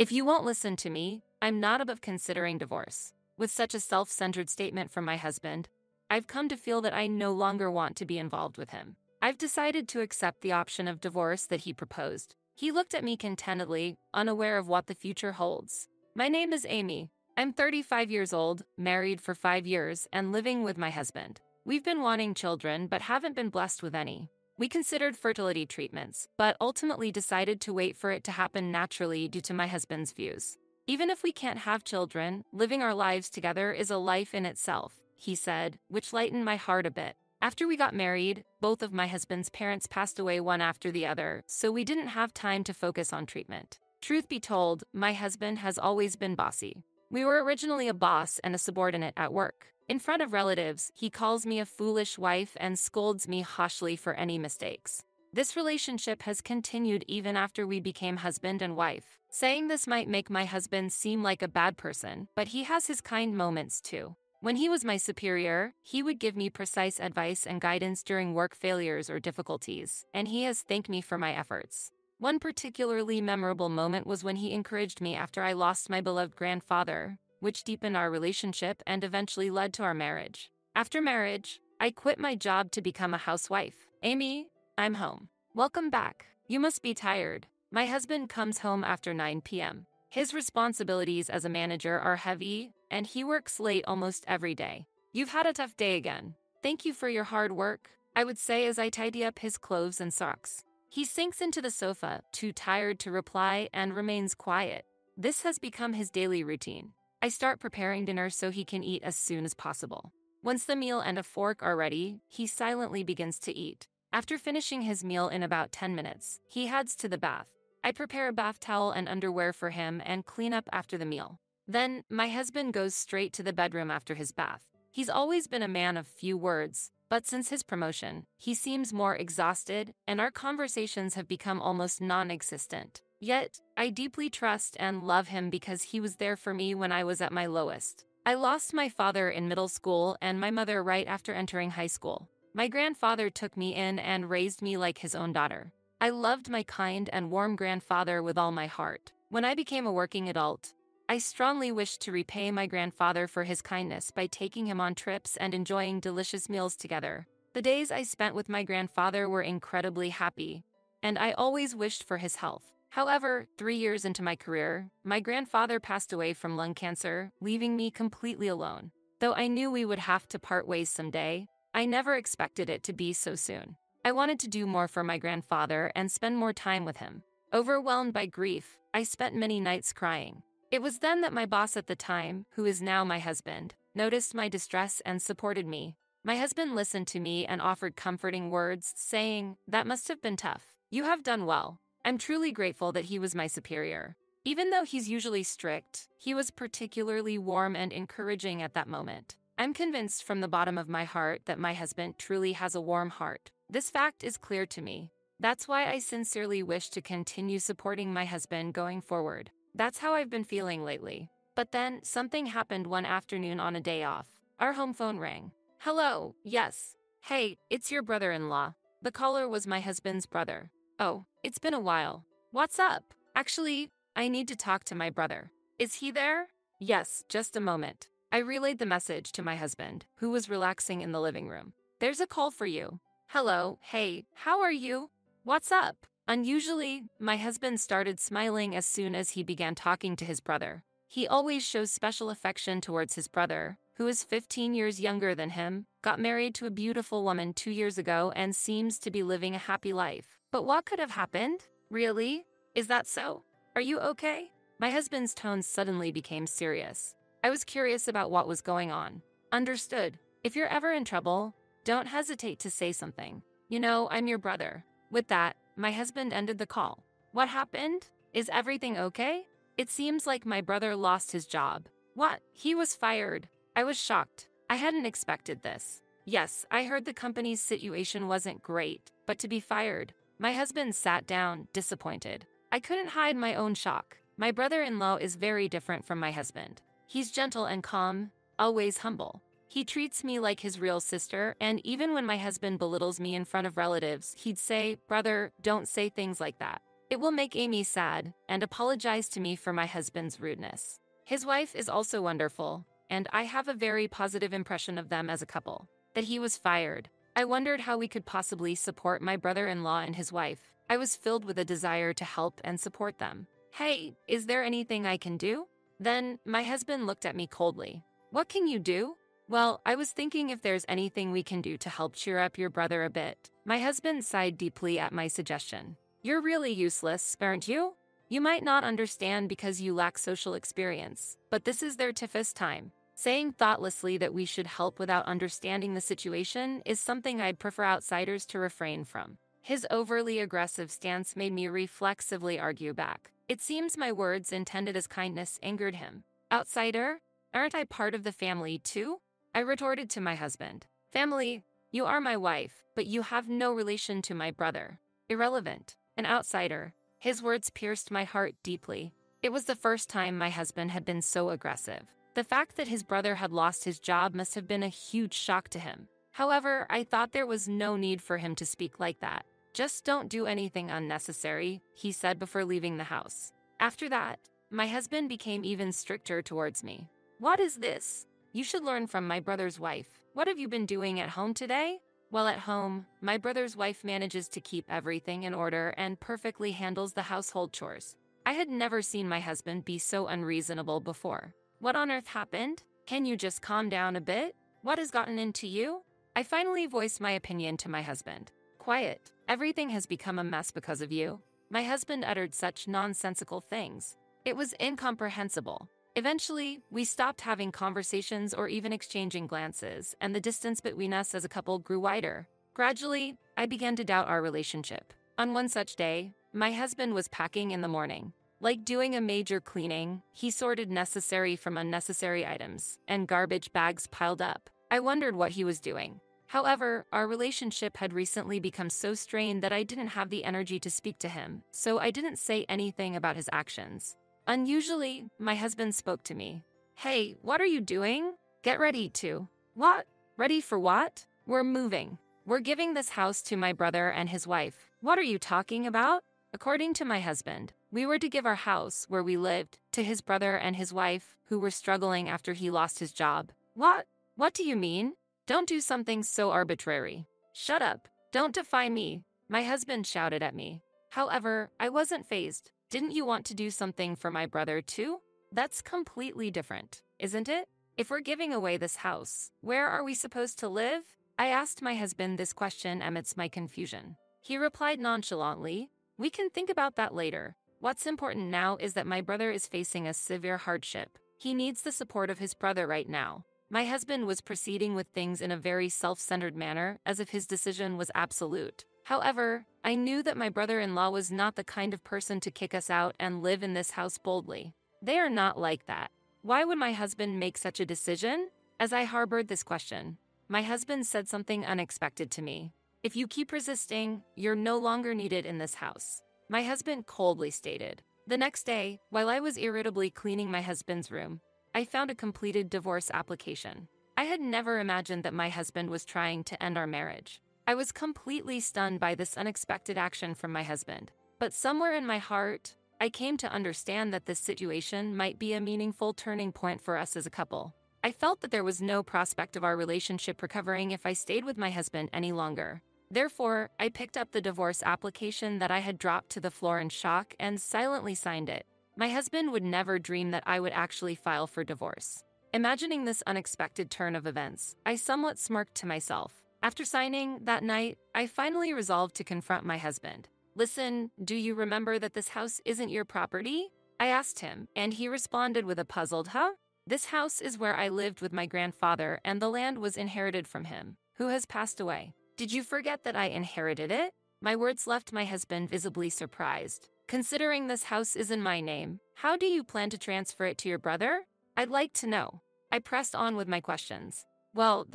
If you won't listen to me, I'm not above considering divorce. With such a self-centered statement from my husband, I've come to feel that I no longer want to be involved with him. I've decided to accept the option of divorce that he proposed. He looked at me contentedly, unaware of what the future holds. My name is Amy. I'm 35 years old, married for 5 years, and living with my husband. We've been wanting children but haven't been blessed with any. We considered fertility treatments, but ultimately decided to wait for it to happen naturally due to my husband's views. Even if we can't have children, living our lives together is a life in itself, he said, which lightened my heart a bit. After we got married, both of my husband's parents passed away one after the other, so we didn't have time to focus on treatment. Truth be told, my husband has always been bossy. We were originally a boss and a subordinate at work. In front of relatives, he calls me a foolish wife and scolds me harshly for any mistakes. This relationship has continued even after we became husband and wife. Saying this might make my husband seem like a bad person, but he has his kind moments too. When he was my superior, he would give me precise advice and guidance during work failures or difficulties, and he has thanked me for my efforts. One particularly memorable moment was when he encouraged me after I lost my beloved grandfather, which deepened our relationship and eventually led to our marriage. After marriage, I quit my job to become a housewife. Amy, I'm home. Welcome back. You must be tired. My husband comes home after 9 p.m. His responsibilities as a manager are heavy, and he works late almost every day. You've had a tough day again. Thank you for your hard work, I would say as I tidy up his clothes and socks. He sinks into the sofa, too tired to reply, and remains quiet. This has become his daily routine. I start preparing dinner so he can eat as soon as possible. Once the meal and a fork are ready, he silently begins to eat. After finishing his meal in about 10 minutes, he heads to the bath. I prepare a bath towel and underwear for him and clean up after the meal. Then, my husband goes straight to the bedroom after his bath. He's always been a man of few words, but since his promotion, he seems more exhausted, and our conversations have become almost non-existent. Yet, I deeply trust and love him because he was there for me when I was at my lowest. I lost my father in middle school and my mother right after entering high school. My grandfather took me in and raised me like his own daughter. I loved my kind and warm grandfather with all my heart. When I became a working adult, I strongly wished to repay my grandfather for his kindness by taking him on trips and enjoying delicious meals together. The days I spent with my grandfather were incredibly happy, and I always wished for his health. However, 3 years into my career, my grandfather passed away from lung cancer, leaving me completely alone. Though I knew we would have to part ways someday, I never expected it to be so soon. I wanted to do more for my grandfather and spend more time with him. Overwhelmed by grief, I spent many nights crying. It was then that my boss at the time, who is now my husband, noticed my distress and supported me. My husband listened to me and offered comforting words, saying, "That must have been tough. You have done well." I'm truly grateful that he was my superior. Even though he's usually strict, he was particularly warm and encouraging at that moment. I'm convinced from the bottom of my heart that my husband truly has a warm heart. This fact is clear to me. That's why I sincerely wish to continue supporting my husband going forward. That's how I've been feeling lately. But then, something happened one afternoon on a day off. Our home phone rang. "Hello, yes. Hey, it's your brother-in-law." The caller was my husband's brother. "Oh, it's been a while. What's up?" "Actually, I need to talk to my brother." "Is he there?" "Yes, just a moment." I relayed the message to my husband, who was relaxing in the living room. "There's a call for you." "Hello, hey, how are you? What's up?" Unusually, my husband started smiling as soon as he began talking to his brother. He always shows special affection towards his brother, who is 15 years younger than him, got married to a beautiful woman 2 years ago and seems to be living a happy life. But what could have happened? Really? Is that so? Are you okay? My husband's tone suddenly became serious. I was curious about what was going on. Understood. If you're ever in trouble, don't hesitate to say something. You know, I'm your brother. With that, my husband ended the call. What happened? Is everything okay? It seems like my brother lost his job. What? He was fired. I was shocked. I hadn't expected this. Yes, I heard the company's situation wasn't great, but to be fired. My husband sat down, disappointed. I couldn't hide my own shock. My brother-in-law is very different from my husband. He's gentle and calm, always humble. He treats me like his real sister, and even when my husband belittles me in front of relatives, he'd say, "Brother, don't say things like that." It will make Amy sad, and apologize to me for my husband's rudeness. His wife is also wonderful, and I have a very positive impression of them as a couple. That he was fired. I wondered how we could possibly support my brother-in-law and his wife. I was filled with a desire to help and support them. Hey, is there anything I can do? Then, my husband looked at me coldly. What can you do? Well, I was thinking if there's anything we can do to help cheer up your brother a bit. My husband sighed deeply at my suggestion. You're really useless, aren't you? You might not understand because you lack social experience, but this is their toughest time. Saying thoughtlessly that we should help without understanding the situation is something I'd prefer outsiders to refrain from. His overly aggressive stance made me reflexively argue back. It seems my words intended as kindness angered him. Outsider? Aren't I part of the family too? I retorted to my husband. Family, you are my wife, but you have no relation to my brother. Irrelevant. An outsider. His words pierced my heart deeply. It was the first time my husband had been so aggressive. The fact that his brother had lost his job must have been a huge shock to him. However, I thought there was no need for him to speak like that. Just don't do anything unnecessary, he said before leaving the house. After that, my husband became even stricter towards me. What is this? You should learn from my brother's wife. What have you been doing at home today? Well, at home, my brother's wife manages to keep everything in order and perfectly handles the household chores. I had never seen my husband be so unreasonable before. What on earth happened? Can you just calm down a bit? What has gotten into you? I finally voiced my opinion to my husband. Quiet. Everything has become a mess because of you. My husband uttered such nonsensical things. It was incomprehensible. Eventually, we stopped having conversations or even exchanging glances, and the distance between us as a couple grew wider. Gradually, I began to doubt our relationship. On one such day, my husband was packing in the morning. Like doing a major cleaning, he sorted necessary from unnecessary items, and garbage bags piled up. I wondered what he was doing. However, our relationship had recently become so strained that I didn't have the energy to speak to him, so I didn't say anything about his actions. Unusually, my husband spoke to me. Hey, what are you doing? Get ready to. What? Ready for what? We're moving. We're giving this house to my brother and his wife. What are you talking about? According to my husband, we were to give our house, where we lived, to his brother and his wife, who were struggling after he lost his job. What? What do you mean? Don't do something so arbitrary. Shut up. Don't defy me. My husband shouted at me. However, I wasn't fazed. Didn't you want to do something for my brother too? That's completely different, isn't it? If we're giving away this house, where are we supposed to live? I asked my husband this question amidst my confusion. He replied nonchalantly, we can think about that later. What's important now is that my brother is facing a severe hardship. He needs the support of his brother right now. My husband was proceeding with things in a very self-centered manner, as if his decision was absolute. However, I knew that my brother-in-law was not the kind of person to kick us out and live in this house boldly. They are not like that. Why would my husband make such a decision? As I harbored this question, my husband said something unexpected to me. If you keep resisting, you're no longer needed in this house. My husband coldly stated. The next day, while I was irritably cleaning my husband's room, I found a completed divorce application. I had never imagined that my husband was trying to end our marriage. I was completely stunned by this unexpected action from my husband. But somewhere in my heart, I came to understand that this situation might be a meaningful turning point for us as a couple. I felt that there was no prospect of our relationship recovering if I stayed with my husband any longer. Therefore, I picked up the divorce application that I had dropped to the floor in shock and silently signed it. My husband would never dream that I would actually file for divorce. Imagining this unexpected turn of events, I somewhat smirked to myself. After signing that night, I finally resolved to confront my husband. Listen, do you remember that this house isn't your property? I asked him, and he responded with a puzzled, huh? This house is where I lived with my grandfather, and the land was inherited from him, who has passed away. Did you forget that I inherited it? My words left my husband visibly surprised. Considering this house is in my name, how do you plan to transfer it to your brother? I'd like to know. I pressed on with my questions. Well,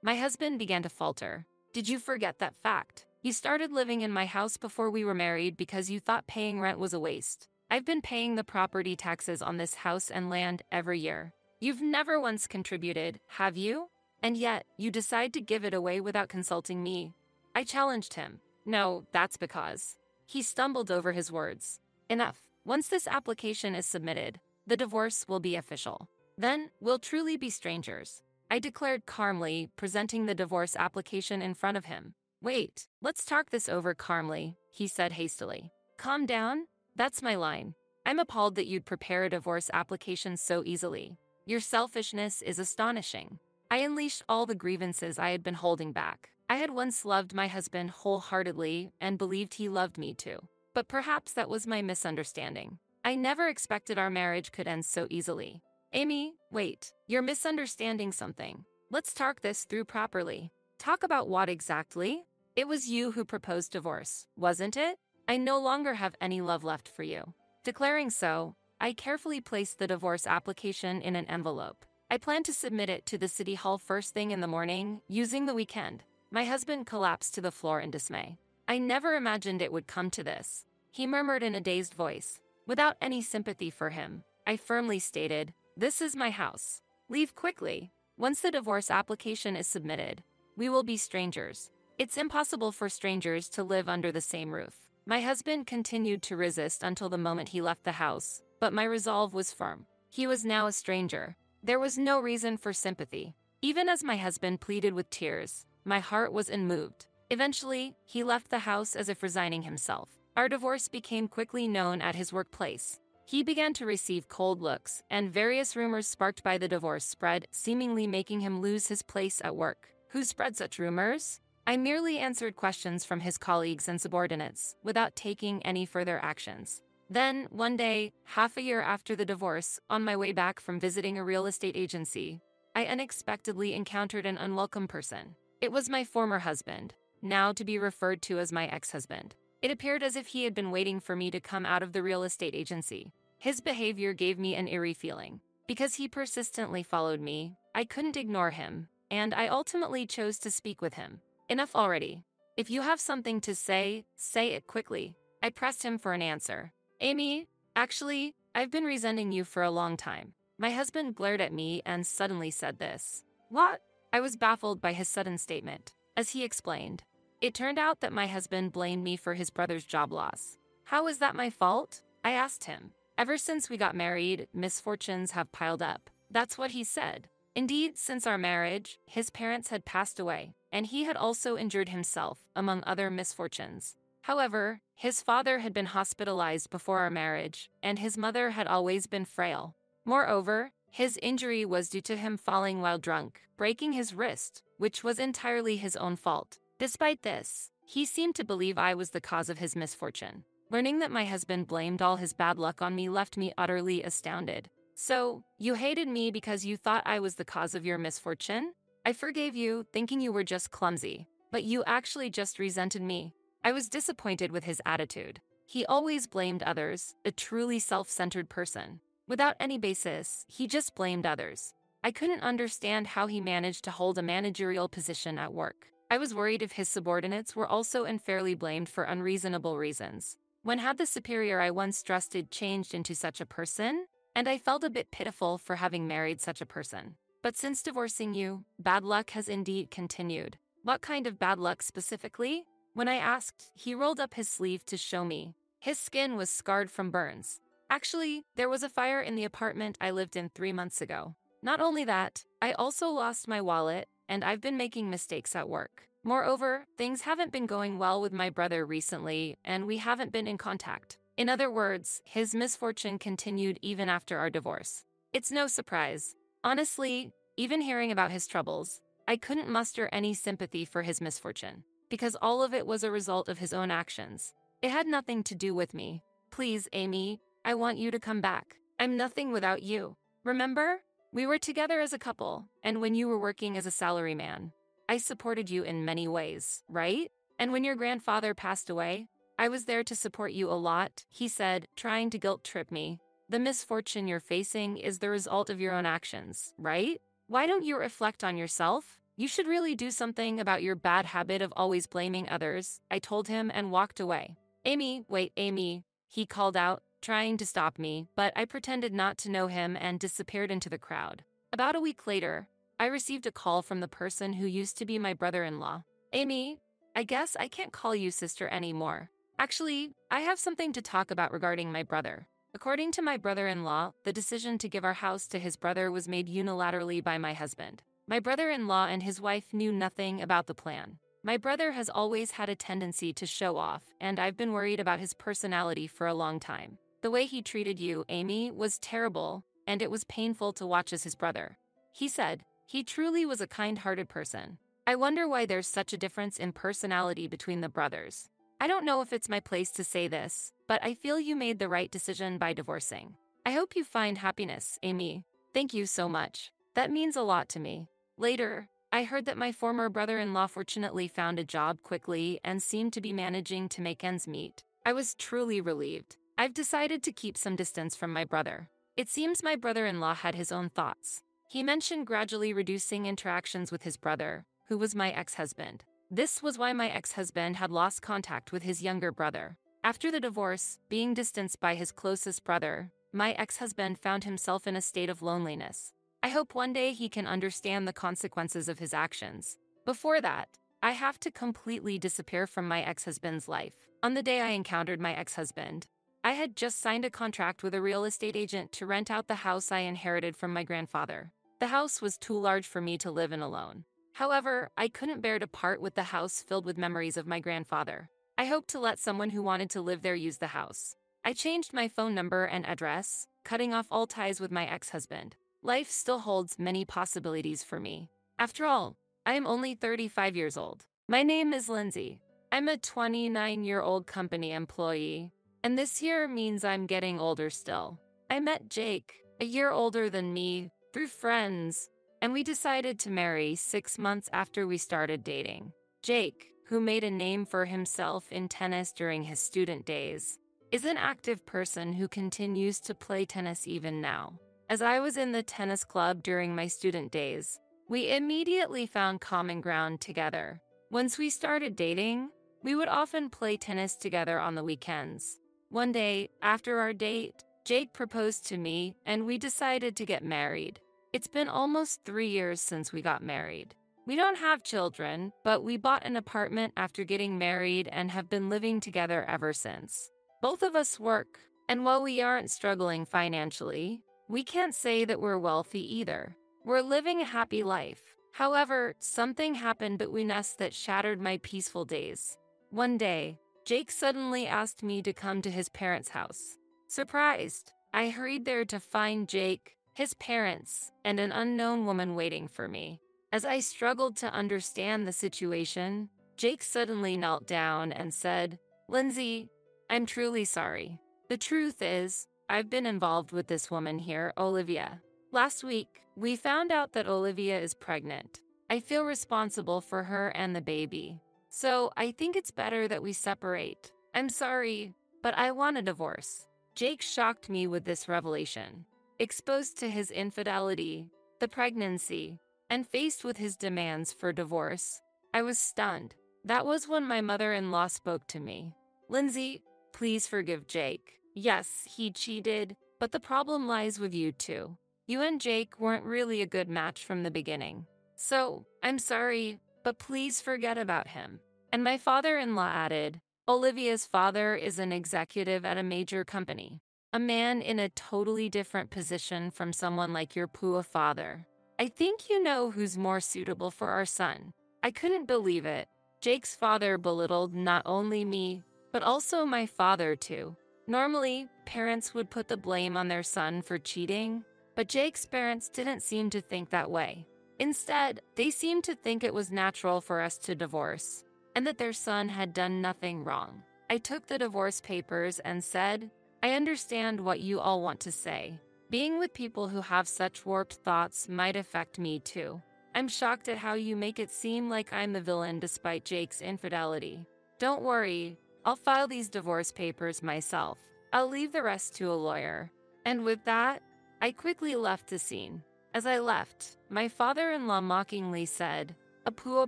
my husband began to falter. Did you forget that fact? You started living in my house before we were married because you thought paying rent was a waste. I've been paying the property taxes on this house and land every year. You've never once contributed, have you? And yet, you decide to give it away without consulting me. I challenged him. No, that's because. He stumbled over his words. Enough. Once this application is submitted, the divorce will be official. Then, we'll truly be strangers, I declared calmly, presenting the divorce application in front of him. Wait, let's talk this over calmly, he said hastily. Calm down? That's my line. I'm appalled that you'd prepare a divorce application so easily. Your selfishness is astonishing. I unleashed all the grievances I had been holding back. I had once loved my husband wholeheartedly and believed he loved me too. But perhaps that was my misunderstanding. I never expected our marriage could end so easily. Amy, wait, you're misunderstanding something. Let's talk this through properly. Talk about what exactly? It was you who proposed divorce, wasn't it? I no longer have any love left for you. Declaring so, I carefully placed the divorce application in an envelope. I planned to submit it to the city hall first thing in the morning, using the weekend. My husband collapsed to the floor in dismay. I never imagined it would come to this, he murmured in a dazed voice. Without any sympathy for him, I firmly stated, this is my house. Leave quickly. Once the divorce application is submitted, we will be strangers. It's impossible for strangers to live under the same roof. My husband continued to resist until the moment he left the house, but my resolve was firm. He was now a stranger. There was no reason for sympathy. Even as my husband pleaded with tears, my heart was unmoved. Eventually, he left the house as if resigning himself. Our divorce became quickly known at his workplace. He began to receive cold looks, and various rumors sparked by the divorce spread, seemingly making him lose his place at work. Who spread such rumors? I merely answered questions from his colleagues and subordinates, without taking any further actions. Then, one day, half a year after the divorce, on my way back from visiting a real estate agency, I unexpectedly encountered an unwelcome person. It was my former husband, now to be referred to as my ex-husband. It appeared as if he had been waiting for me to come out of the real estate agency. His behavior gave me an eerie feeling. Because he persistently followed me, I couldn't ignore him, and I ultimately chose to speak with him. Enough already. If you have something to say it quickly. I pressed him for an answer. Amy, actually, I've been resenting you for a long time. My husband glared at me and suddenly said this. What? I was baffled by his sudden statement. As he explained, it turned out that my husband blamed me for his brother's job loss. How is that my fault? I asked him. Ever since we got married, misfortunes have piled up. That's what he said. Indeed, since our marriage, his parents had passed away, and he had also injured himself, among other misfortunes. However, his father had been hospitalized before our marriage, and his mother had always been frail. Moreover, his injury was due to him falling while drunk, breaking his wrist, which was entirely his own fault. Despite this, he seemed to believe I was the cause of his misfortune. Learning that my husband blamed all his bad luck on me left me utterly astounded. So, you hated me because you thought I was the cause of your misfortune? I forgave you, thinking you were just clumsy, but you actually just resented me. I was disappointed with his attitude. He always blamed others, a truly self-centered person. Without any basis, he just blamed others. I couldn't understand how he managed to hold a managerial position at work. I was worried if his subordinates were also unfairly blamed for unreasonable reasons. When had the superior I once trusted changed into such a person? And I felt a bit pitiful for having married such a person. But since divorcing you, bad luck has indeed continued. What kind of bad luck specifically? When I asked, he rolled up his sleeve to show me. His skin was scarred from burns. Actually, there was a fire in the apartment I lived in 3 months ago. Not only that, I also lost my wallet, and I've been making mistakes at work. Moreover, things haven't been going well with my brother recently, and we haven't been in contact. In other words, his misfortune continued even after our divorce. It's no surprise. Honestly, even hearing about his troubles, I couldn't muster any sympathy for his misfortune, because all of it was a result of his own actions. It had nothing to do with me. Please, Amy, I want you to come back. I'm nothing without you. Remember? We were together as a couple, and when you were working as a salaryman, I supported you in many ways, right? And when your grandfather passed away, I was there to support you a lot, he said, trying to guilt-trip me. The misfortune you're facing is the result of your own actions, right? Why don't you reflect on yourself? You should really do something about your bad habit of always blaming others, I told him and walked away. Amy, wait, Amy, he called out, trying to stop me, but I pretended not to know him and disappeared into the crowd. About a week later, I received a call from the person who used to be my brother-in-law. Amy, I guess I can't call you sister anymore. Actually, I have something to talk about regarding my brother. According to my brother-in-law, the decision to give our house to his brother was made unilaterally by my husband. My brother-in-law and his wife knew nothing about the plan. My brother has always had a tendency to show off, and I've been worried about his personality for a long time. The way he treated you, Amy, was terrible, and it was painful to watch as his brother. He said, he truly was a kind-hearted person. I wonder why there's such a difference in personality between the brothers. I don't know if it's my place to say this, but I feel you made the right decision by divorcing. I hope you find happiness, Amy. Thank you so much. That means a lot to me. Later, I heard that my former brother-in-law fortunately found a job quickly and seemed to be managing to make ends meet. I was truly relieved. I've decided to keep some distance from my brother. It seems my brother-in-law had his own thoughts. He mentioned gradually reducing interactions with his brother, who was my ex-husband. This was why my ex-husband had lost contact with his younger brother. After the divorce, being distanced by his closest brother, my ex-husband found himself in a state of loneliness. I hope one day he can understand the consequences of his actions. Before that, I have to completely disappear from my ex-husband's life. On the day I encountered my ex-husband, I had just signed a contract with a real estate agent to rent out the house I inherited from my grandfather. The house was too large for me to live in alone. However, I couldn't bear to part with the house filled with memories of my grandfather. I hoped to let someone who wanted to live there use the house. I changed my phone number and address, cutting off all ties with my ex-husband. Life still holds many possibilities for me. After all, I am only 35 years old. My name is Lindsay. I'm a 29-year-old company employee, and this year means I'm getting older still. I met Jake, a year older than me, through friends, and we decided to marry 6 months after we started dating. Jake, who made a name for himself in tennis during his student days, is an active person who continues to play tennis even now. As I was in the tennis club during my student days, we immediately found common ground together. Once we started dating, we would often play tennis together on the weekends. One day, after our date, Jake proposed to me and we decided to get married. It's been almost 3 years since we got married. We don't have children, but we bought an apartment after getting married and have been living together ever since. Both of us work, and while we aren't struggling financially, we can't say that we're wealthy either. We're living a happy life. However, something happened between us that shattered my peaceful days. One day, Jake suddenly asked me to come to his parents' house. Surprised, I hurried there to find Jake, his parents, and an unknown woman waiting for me. As I struggled to understand the situation, Jake suddenly knelt down and said, "Lindsay, I'm truly sorry. The truth is, I've been involved with this woman here, Olivia. Last week, we found out that Olivia is pregnant. I feel responsible for her and the baby. So I think it's better that we separate. I'm sorry, but I want a divorce." Jake shocked me with this revelation. Exposed to his infidelity, the pregnancy, and faced with his demands for divorce, I was stunned. That was when my mother-in-law spoke to me. "Lindsay, please forgive Jake. Yes, he cheated, but the problem lies with you too. You and Jake weren't really a good match from the beginning. So, I'm sorry, but please forget about him." And my father-in-law added, "Olivia's father is an executive at a major company. A man in a totally different position from someone like your poor father. I think you know who's more suitable for our son." I couldn't believe it. Jake's father belittled not only me, but also my father too. Normally, parents would put the blame on their son for cheating, but Jake's parents didn't seem to think that way. Instead, they seemed to think it was natural for us to divorce, and that their son had done nothing wrong. I took the divorce papers and said, "I understand what you all want to say. Being with people who have such warped thoughts might affect me too. I'm shocked at how you make it seem like I'm the villain despite Jake's infidelity. Don't worry, I'll file these divorce papers myself. I'll leave the rest to a lawyer." And with that, I quickly left the scene. As I left, my father-in-law mockingly said, "A poor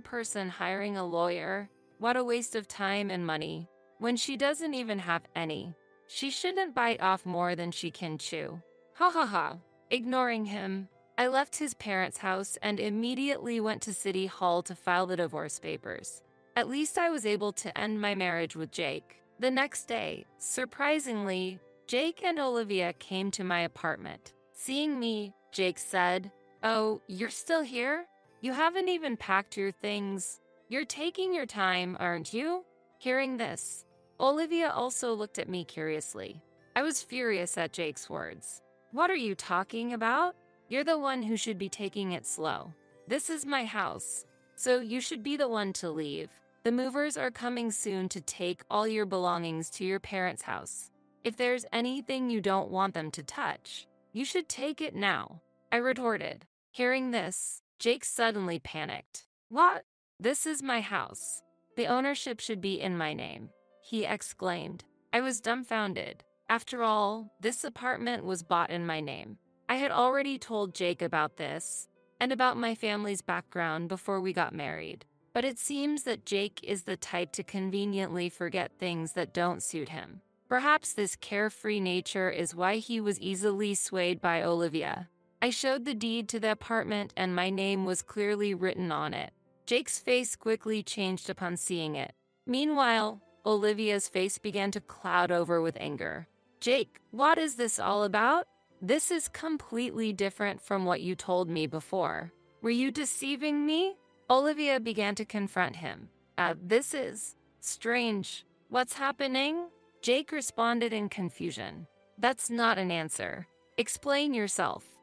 person hiring a lawyer? What a waste of time and money, when she doesn't even have any. She shouldn't bite off more than she can chew." Ha ha ha. Ignoring him, I left his parents' house and immediately went to City Hall to file the divorce papers. At least I was able to end my marriage with Jake. The next day, surprisingly, Jake and Olivia came to my apartment. Seeing me, Jake said, "Oh, you're still here? You haven't even packed your things. You're taking your time, aren't you?" Hearing this, Olivia also looked at me curiously. I was furious at Jake's words. "What are you talking about? You're the one who should be taking it slow. This is my house, so you should be the one to leave. The movers are coming soon to take all your belongings to your parents' house. If there's anything you don't want them to touch, you should take it now," I retorted. Hearing this, Jake suddenly panicked. "What? This is my house. The ownership should be in my name," he exclaimed. I was dumbfounded. After all, this apartment was bought in my name. I had already told Jake about this and about my family's background before we got married. But it seems that Jake is the type to conveniently forget things that don't suit him. Perhaps this carefree nature is why he was easily swayed by Olivia. I showed the deed to the apartment and my name was clearly written on it. Jake's face quickly changed upon seeing it. Meanwhile, Olivia's face began to cloud over with anger. "Jake, what is this all about? This is completely different from what you told me before. Were you deceiving me?" Olivia began to confront him. This is strange. What's happening?" Jake responded in confusion. "That's not an answer. Explain yourself."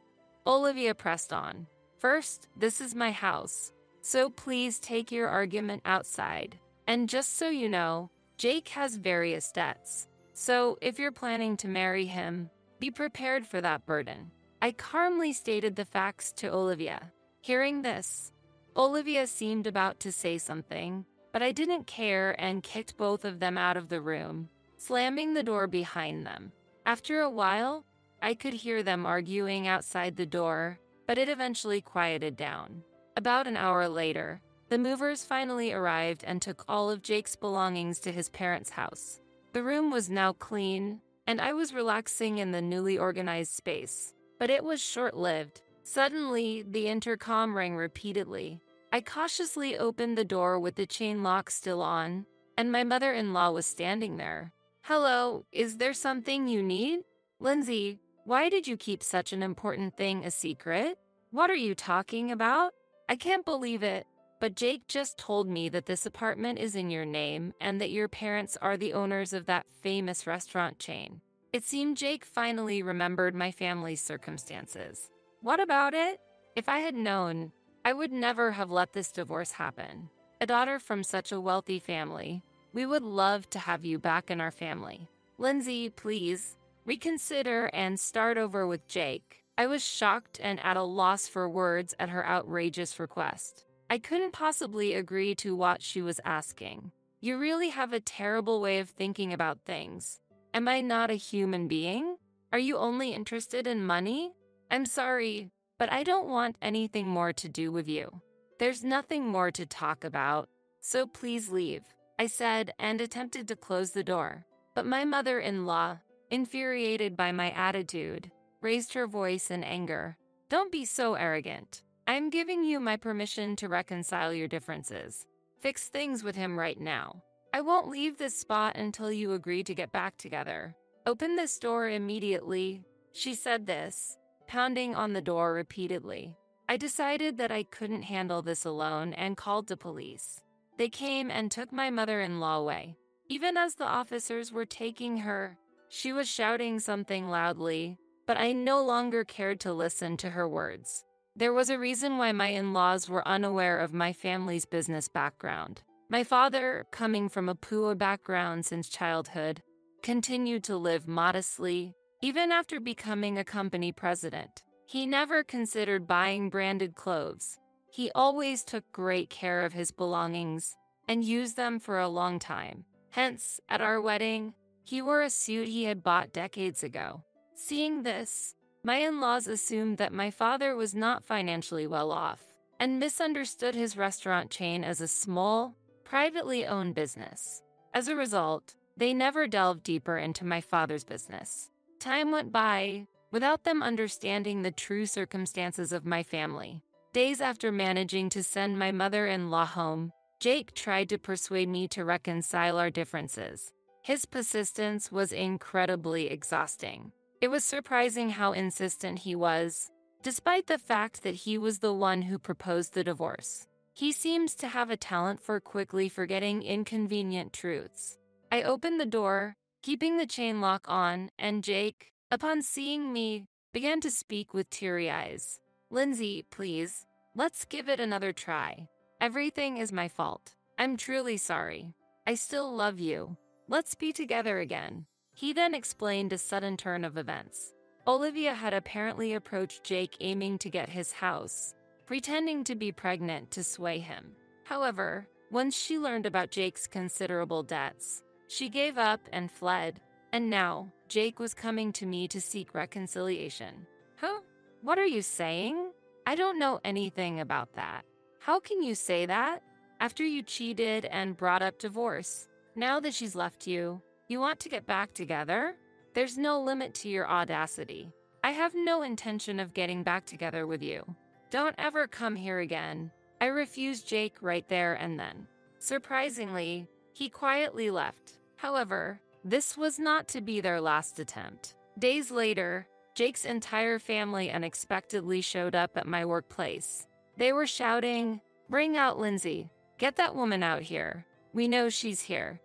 Olivia pressed on. "First, this is my house, so please take your argument outside. And just so you know, Jake has various debts. So if you're planning to marry him, be prepared for that burden." I calmly stated the facts to Olivia. Hearing this, Olivia seemed about to say something, but I didn't care and kicked both of them out of the room, slamming the door behind them. After a while, I could hear them arguing outside the door, but it eventually quieted down. About an hour later, the movers finally arrived and took all of Jake's belongings to his parents' house. The room was now clean, and I was relaxing in the newly organized space. But it was short-lived. Suddenly, the intercom rang repeatedly. I cautiously opened the door with the chain lock still on, and my mother-in-law was standing there. "Hello, is there something you need?" "Lindsay, why did you keep such an important thing a secret? What are you talking about? I can't believe it, but Jake just told me that this apartment is in your name and that your parents are the owners of that famous restaurant chain." It seemed Jake finally remembered my family's circumstances. "What about it? If I had known, I would never have let this divorce happen. A daughter from such a wealthy family. We would love to have you back in our family. Lindsay, please, reconsider and start over with Jake." I was shocked and at a loss for words at her outrageous request. I couldn't possibly agree to what she was asking. "You really have a terrible way of thinking about things. Am I not a human being? Are you only interested in money? I'm sorry, but I don't want anything more to do with you. There's nothing more to talk about, so please leave," I said and attempted to close the door. But my mother-in-law, infuriated by my attitude, raised her voice in anger. "Don't be so arrogant. I'm giving you my permission to reconcile your differences. Fix things with him right now. I won't leave this spot until you agree to get back together. Open this door immediately." She said this, pounding on the door repeatedly. I decided that I couldn't handle this alone and called the police. They came and took my mother-in-law away. Even as the officers were taking her, she was shouting something loudly, but I no longer cared to listen to her words. There was a reason why my in-laws were unaware of my family's business background. My father, coming from a poor background since childhood, continued to live modestly, even after becoming a company president. He never considered buying branded clothes. He always took great care of his belongings and used them for a long time. Hence, at our wedding, he wore a suit he had bought decades ago. Seeing this, my in-laws assumed that my father was not financially well off and misunderstood his restaurant chain as a small, privately owned business. As a result, they never delved deeper into my father's business. Time went by without them understanding the true circumstances of my family. Days after managing to send my mother-in-law home, Jake tried to persuade me to reconcile our differences. His persistence was incredibly exhausting. It was surprising how insistent he was, despite the fact that he was the one who proposed the divorce. He seems to have a talent for quickly forgetting inconvenient truths. I opened the door, keeping the chain lock on, and Jake, upon seeing me, began to speak with teary eyes. "Lindsay, please, let's give it another try. Everything is my fault. I'm truly sorry. I still love you. Let's be together again." He then explained a sudden turn of events. Olivia had apparently approached Jake aiming to get his house, pretending to be pregnant to sway him. However, once she learned about Jake's considerable debts, she gave up and fled, and now Jake was coming to me to seek reconciliation. Huh? What are you saying? I don't know anything about that. How can you say that? After you cheated and brought up divorce, now that she's left you, you want to get back together? There's no limit to your audacity. I have no intention of getting back together with you. Don't ever come here again. I refused Jake right there and then. Surprisingly, he quietly left. However, this was not to be their last attempt. Days later, Jake's entire family unexpectedly showed up at my workplace. They were shouting, "Bring out Lindsay. Get that woman out here. We know she's here,"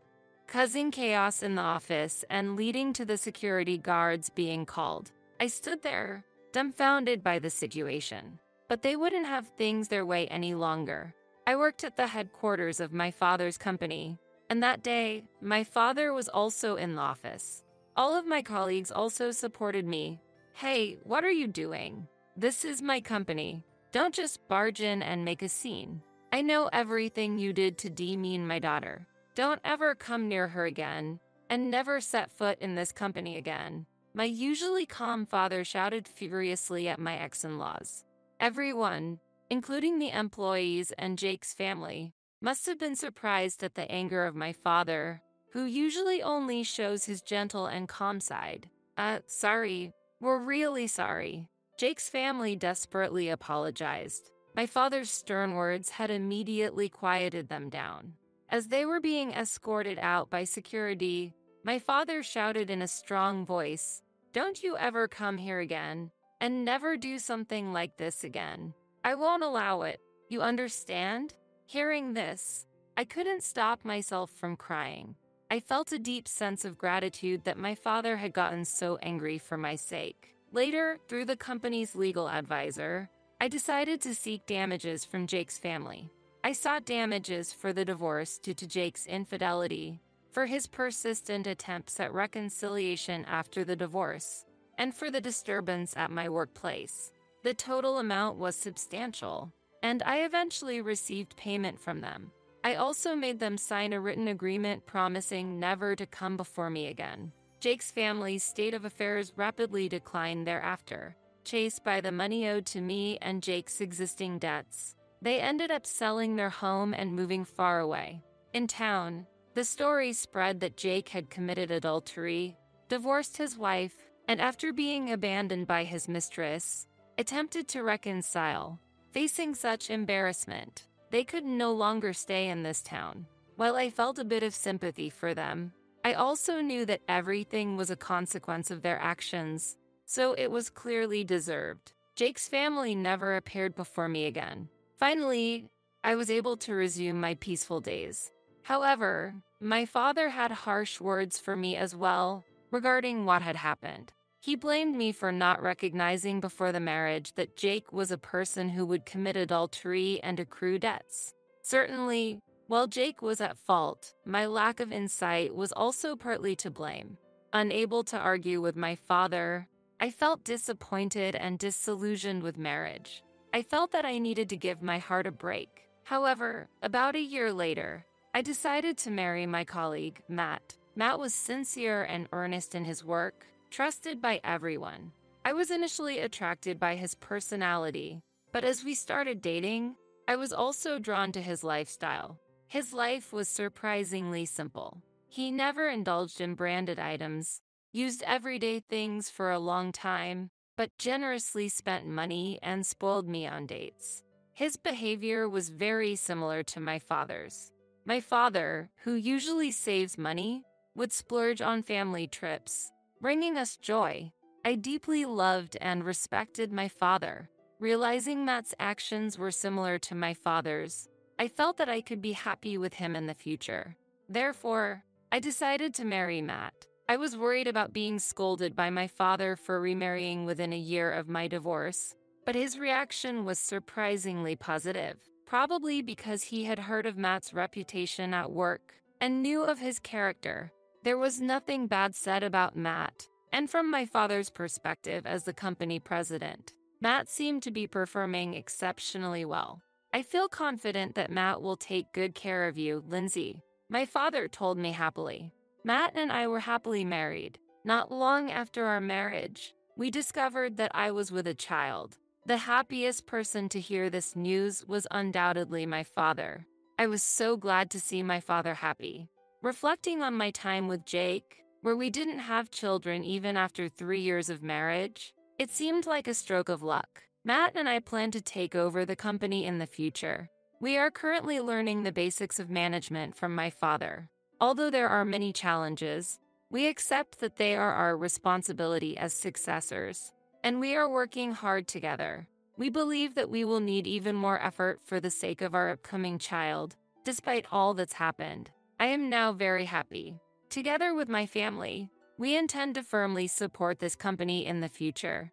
causing chaos in the office and leading to the security guards being called. I stood there, dumbfounded by the situation. But they wouldn't have things their way any longer. I worked at the headquarters of my father's company, and that day, my father was also in the office. All of my colleagues also supported me. "Hey, what are you doing? This is my company. Don't just barge in and make a scene. I know everything you did to demean my daughter. Don't ever come near her again, and never set foot in this company again." My usually calm father shouted furiously at my ex-in-laws. Everyone, including the employees and Jake's family, must have been surprised at the anger of my father, who usually only shows his gentle and calm side. Sorry. We're really sorry." Jake's family desperately apologized. My father's stern words had immediately quieted them down. As they were being escorted out by security, my father shouted in a strong voice, "Don't you ever come here again, and never do something like this again. I won't allow it. You understand?" Hearing this, I couldn't stop myself from crying. I felt a deep sense of gratitude that my father had gotten so angry for my sake. Later, through the company's legal advisor, I decided to seek damages from Jake's family. I sought damages for the divorce due to Jake's infidelity, for his persistent attempts at reconciliation after the divorce, and for the disturbance at my workplace. The total amount was substantial, and I eventually received payment from them. I also made them sign a written agreement promising never to come before me again. Jake's family's state of affairs rapidly declined thereafter. Chased by the money owed to me and Jake's existing debts, they ended up selling their home and moving far away. In town, the story spread that Jake had committed adultery, divorced his wife, and after being abandoned by his mistress, attempted to reconcile. Facing such embarrassment, they could no longer stay in this town. While I felt a bit of sympathy for them, I also knew that everything was a consequence of their actions, so it was clearly deserved. Jake's family never appeared before me again. Finally, I was able to resume my peaceful days. However, my father had harsh words for me as well regarding what had happened. He blamed me for not recognizing before the marriage that Jake was a person who would commit adultery and accrue debts. Certainly, while Jake was at fault, my lack of insight was also partly to blame. Unable to argue with my father, I felt disappointed and disillusioned with marriage. I felt that I needed to give my heart a break. However, about a year later, I decided to marry my colleague, Matt. Matt was sincere and earnest in his work, trusted by everyone. I was initially attracted by his personality, but as we started dating, I was also drawn to his lifestyle. His life was surprisingly simple. He never indulged in branded items, used everyday things for a long time, but generously spent money and spoiled me on dates. His behavior was very similar to my father's. My father, who usually saves money, would splurge on family trips, bringing us joy. I deeply loved and respected my father. Realizing Matt's actions were similar to my father's, I felt that I could be happy with him in the future. Therefore, I decided to marry Matt. I was worried about being scolded by my father for remarrying within a year of my divorce, but his reaction was surprisingly positive, probably because he had heard of Matt's reputation at work and knew of his character. There was nothing bad said about Matt, and from my father's perspective as the company president, Matt seemed to be performing exceptionally well. I feel confident that Matt will take good care of you, Lindsay, my father told me happily. Matt and I were happily married. Not long after our marriage, we discovered that I was with a child. The happiest person to hear this news was undoubtedly my father. I was so glad to see my father happy. Reflecting on my time with Jake, where we didn't have children even after 3 years of marriage, it seemed like a stroke of luck. Matt and I plan to take over the company in the future. We are currently learning the basics of management from my father. Although there are many challenges, we accept that they are our responsibility as successors, and we are working hard together. We believe that we will need even more effort for the sake of our upcoming child, despite all that's happened. I am now very happy. Together with my family, we intend to firmly support this company in the future.